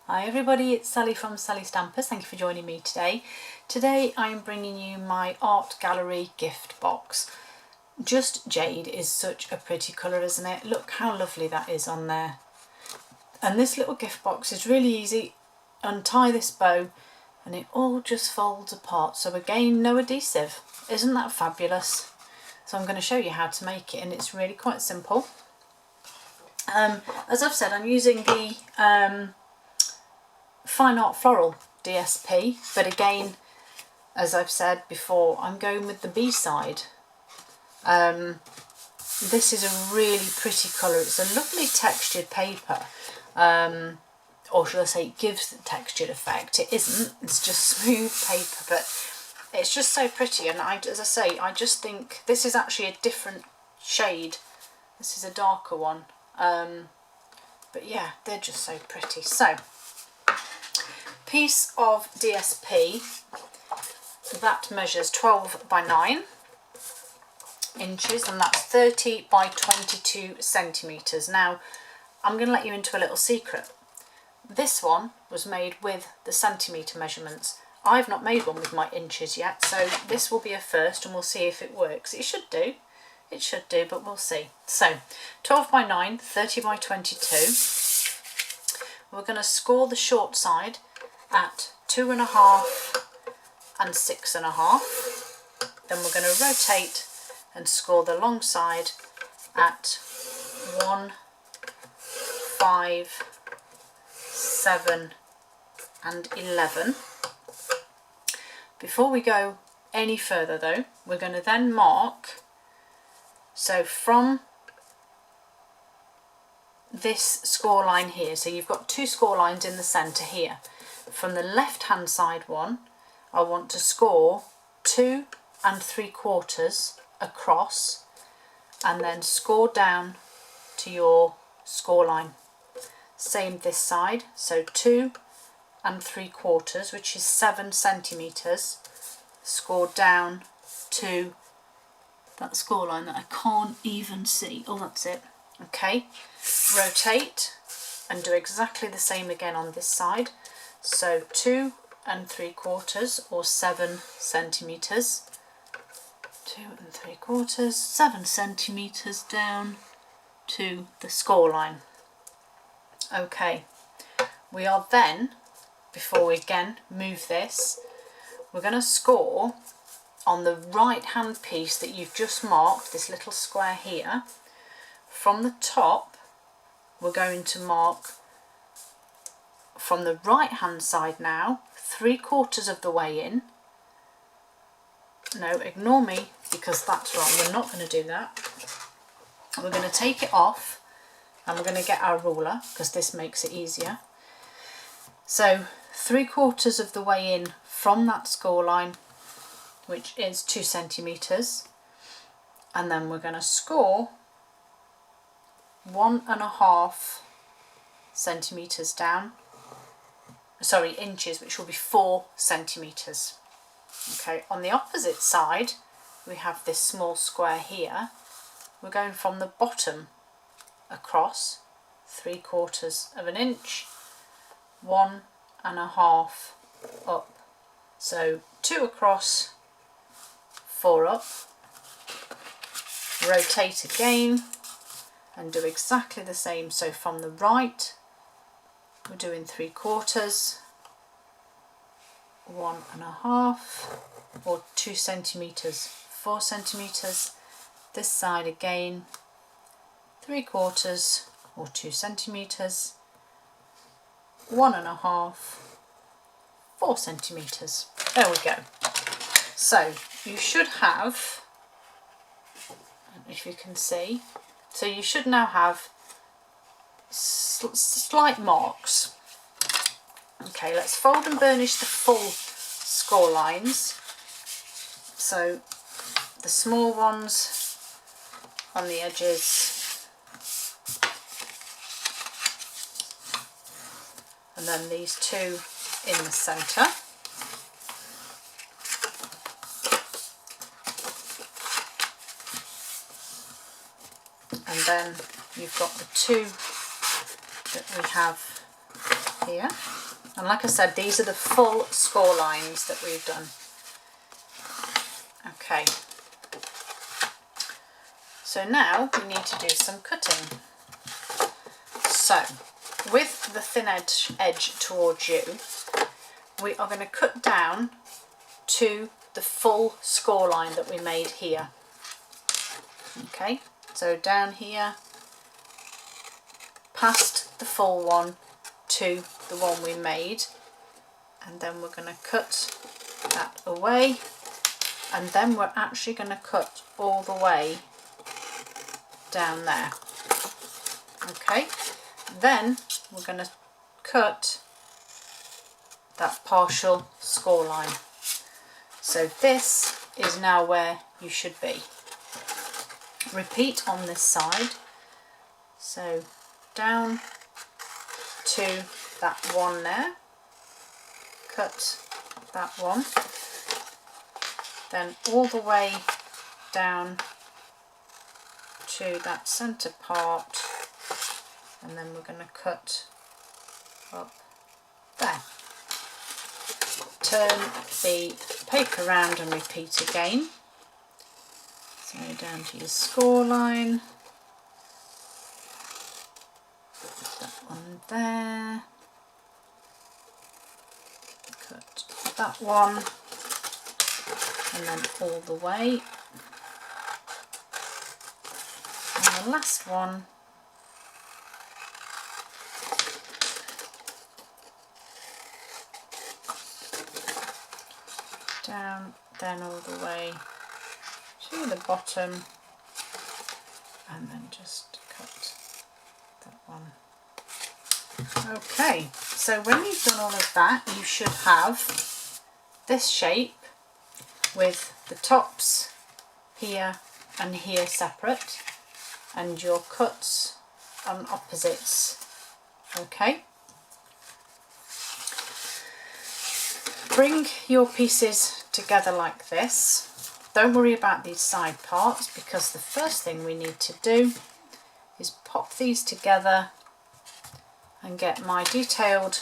Hi everybody, it's Sally from Sally Stampers. Thank you for joining me today. Today I'm bringing you my art gallery gift box. Just Jade is such a pretty colour, isn't it? Look how lovely that is on there. And this little gift box is really easy. Untie this bow and it all just folds apart. So again, no adhesive. Isn't that fabulous? So I'm going to show you how to make it, and it's really quite simple. As I've said, I'm using the Fine Art Floral DSP, but again, as I've said before, I'm going with the B-side. This is a really pretty colour. It's a lovely textured paper, or should I say it gives the textured effect. It isn't, it's just smooth paper, but it's just so pretty. And as I say, I just think this is actually a different shade. This is a darker one, but yeah, they're just so pretty. So, piece of DSP that measures 12 by 9 inches, and that's 30 by 22 centimetres. Now I'm going to let you into a little secret. This one was made with the centimetre measurements. I've not made one with my inches yet, so this will be a first and we'll see if it works. It should do, but we'll see. So 12 by 9, 30 by 22. We're going to score the short side at 2.5 and 6.5. Then we're going to rotate and score the long side at 1, 5, 7 and 11. Before we go any further though, we're going to then mark, so from this score line here, so you've got two score lines in the centre here. From the left hand side one, I want to score 2 3/4 across, and then score down to your score line. Same this side, so 2 3/4, which is 7 centimetres, score down to that score line that I can't even see. Oh, that's it. Okay, rotate and do exactly the same again on this side. So 2 3/4 or 7 centimetres, 2 3/4, 7 centimetres down to the score line. Okay, we are then, before we again move this, we're going to score on the right hand piece that you've just marked, this little square here. From the top, we're going to mark from the right hand side now, 3/4 of the way in. No, ignore me because that's wrong, we're not going to do that. We're going to take it off and we're going to get our ruler because this makes it easier. So 3/4 of the way in from that score line, which is 2 centimetres, and then we're going to score 1.5 centimetres down, sorry, inches, which will be 4 centimetres. Okay, on the opposite side we have this small square here. We're going from the bottom across 3/4 of an inch, 1.5 up. So 2 across, 4 up. Rotate again and do exactly the same. So from the right we're doing 3/4, 1.5 or 2 centimetres, 4 centimetres. This side again, 3/4 or 2 centimetres, 1.5, 4 centimetres. There we go. So you should have, if you can see, so you should now have slight marks. Okay, let's fold and burnish the full score lines. So the small ones on the edges, and then these two in the centre. And then you've got the two that we have here. And like I said, these are the full score lines that we've done. Okay. So now we need to do some cutting. So with the thin edge towards you, we are going to cut down to the full score line that we made here. Okay, so down here, past the full one to the one we made, and then we're going to cut that away, and then we're actually going to cut all the way down there. Okay, then we're going to cut that partial score line. So this is now where you should be. Repeat on this side. So down to that one there, cut that one, then all the way down to that centre part, and then we're going to cut up there. Turn the paper round and repeat again. So down to your score line, that one there, cut that one, and then all the way, and the last one down, then all the way to the bottom, and then just cut that one. Okay, so when you've done all of that, you should have this shape with the tops here and here separate, and your cuts on opposites. Okay, bring your pieces together like this. Don't worry about these side parts, because the first thing we need to do is pop these together and get my detailed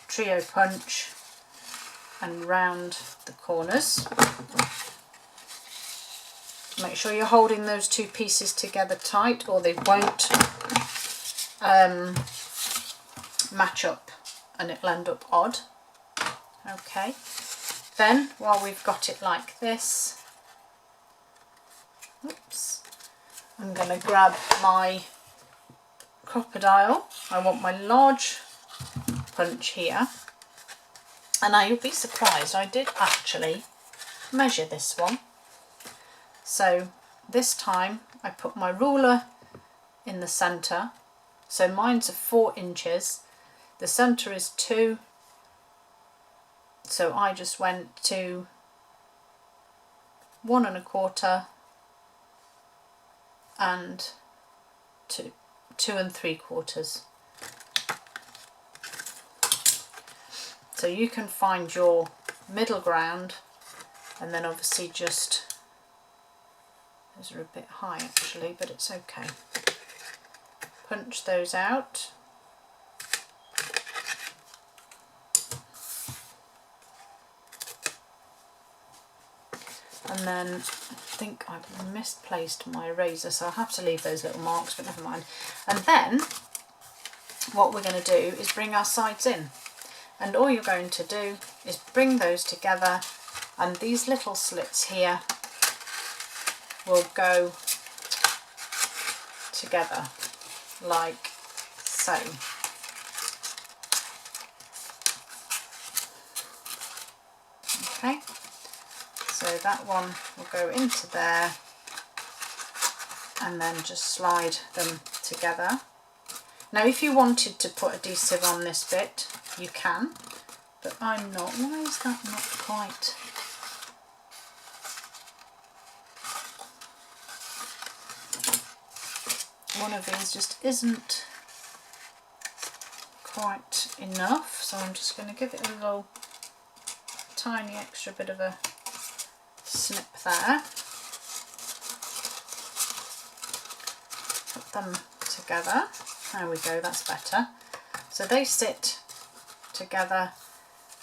trio punch and round the corners. Make sure you're holding those two pieces together tight, or they won't match up and it'll end up odd. Okay, then while we've got it like this, oops, I'm going to grab my crocodile. I want my large punch here, and now you'll be surprised, I did actually measure this one. So this time I put my ruler in the centre, so mine's 4 inches, the centre is 2, so I just went to 1 1/4 and 2 3/4. So you can find your middle ground, and then obviously just, those are a bit high actually, but it's okay. Punch those out. And then I think I've misplaced my eraser, so I'll have to leave those little marks, but never mind. And then what we're going to do is bring our sides in, and all you're going to do is bring those together, and these little slits here will go together like so. Okay, so that one will go into there, and then just slide them together. Now if you wanted to put adhesive on this bit, you can, but I'm not. Why is that not quite? One of these just isn't quite enough, so I'm just going to give it a little tiny extra bit of a snip there. Put them together. There we go, that's better. So they sit together,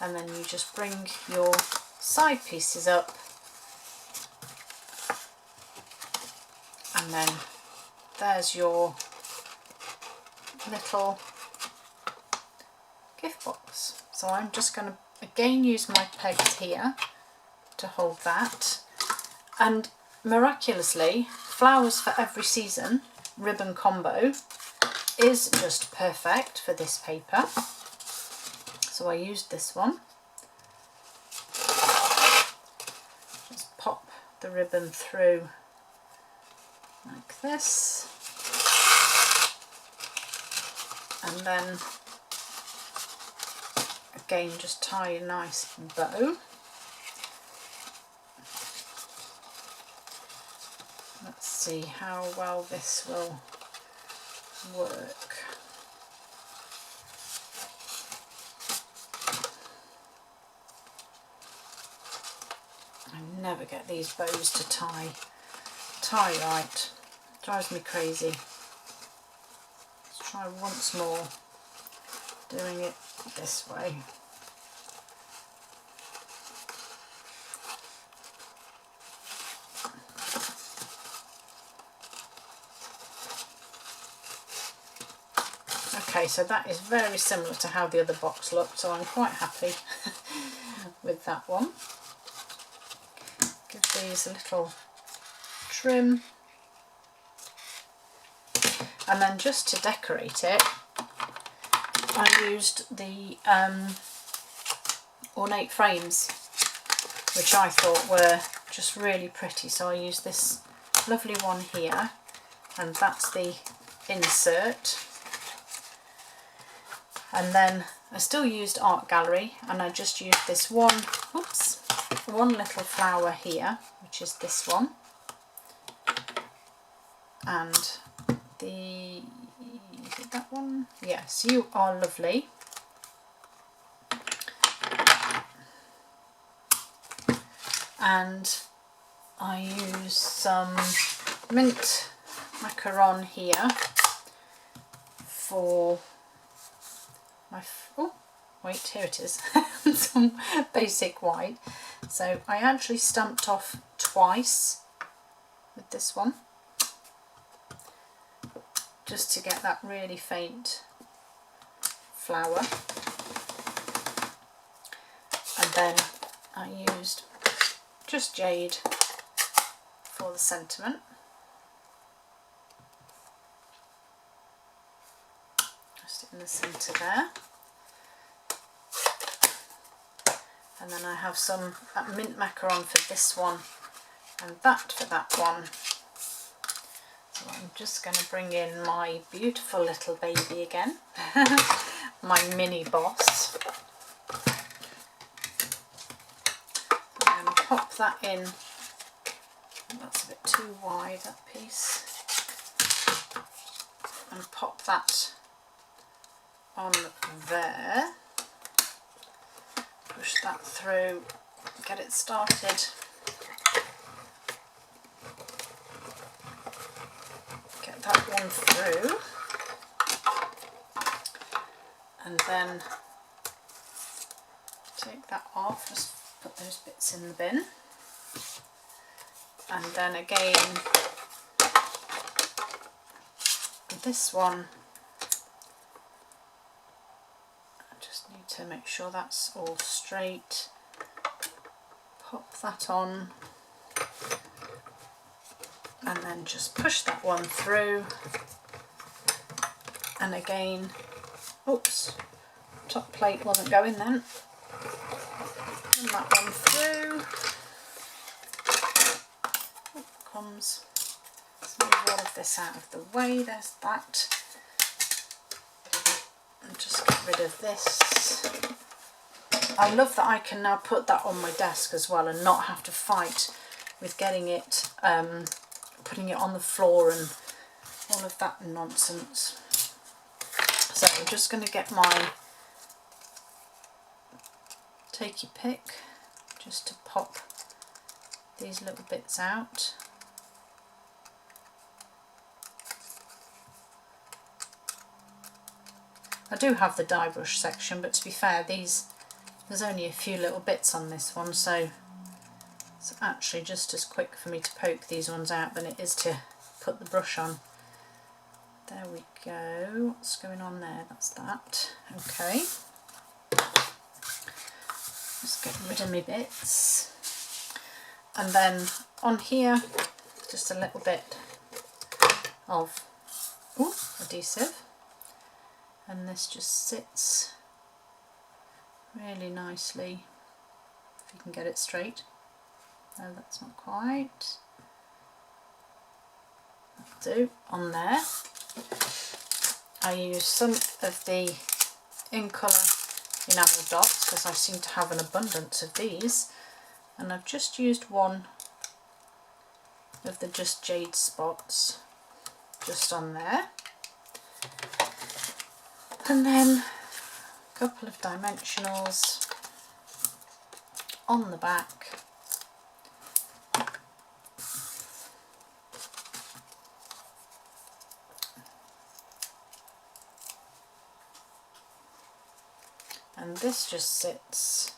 and then you just bring your side pieces up, and then there's your little gift box. So I'm just going to again use my pegs here to hold that, and miraculously Flowers for Every Season ribbon combo is just perfect for this paper. So I used this one. Just pop the ribbon through like this, and then again just tie a nice bow. Let's see how well this will work. I never get these bows to tie right. Drives me crazy. Let's try once more doing it this way. Okay, so that is very similar to how the other box looked, so I'm quite happy with that one. Give these a little trim, and then just to decorate it, I used the ornate frames, which I thought were just really pretty. So I used this lovely one here, and that's the insert. And then I still used Art Gallery, and I just used this one little flower here, which is this one, and is it that one? Yes, You Are Lovely. And I use some mint macaron here for my, oh wait, here it is, some basic white. So I actually stamped off twice with this one, just to get that really faint flower. And then I used just jade for the sentiment. Just in the centre there. And then I have some mint macaron for this one, and that for that one. So I'm just going to bring in my beautiful little baby again, my mini boss. I'm going to pop that in. That's a bit too wide, that piece. And pop that on there. Push that through, get it started. Get that one through. And then take that off, just put those bits in the bin. And then again, this one, need to make sure that's all straight. Pop that on, and then just push that one through. And again, oops, top plate wasn't going then. And that one through. Oh, comes. Let's move all of this out of the way. There's that. And just get rid of this. I love that I can now put that on my desk as well and not have to fight with getting it, putting it on the floor and all of that nonsense. So I'm just going to get my take your pick just to pop these little bits out. I do have the die brush section, but to be fair, there's only a few little bits on this one, so it's actually just as quick for me to poke these ones out than it is to put the brush on. There we go. What's going on there? That's that. Okay. Just get rid of my bits. And then on here, just a little bit of adhesive. And this just sits really nicely, if you can get it straight. No, that's not quite. That'll do, on there. I use some of the In Colour enamel dots because I seem to have an abundance of these, and I've just used one of the Just Jade spots just on there. And then a couple of dimensionals on the back. And this just sits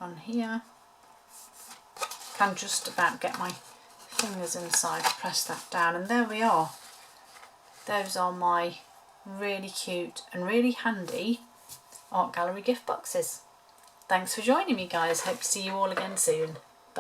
on here. Can just about get my fingers inside to press that down, and there we are. Those are my really cute and really handy art gallery gift boxes. Thanks for joining me, guys. Hope to see you all again soon.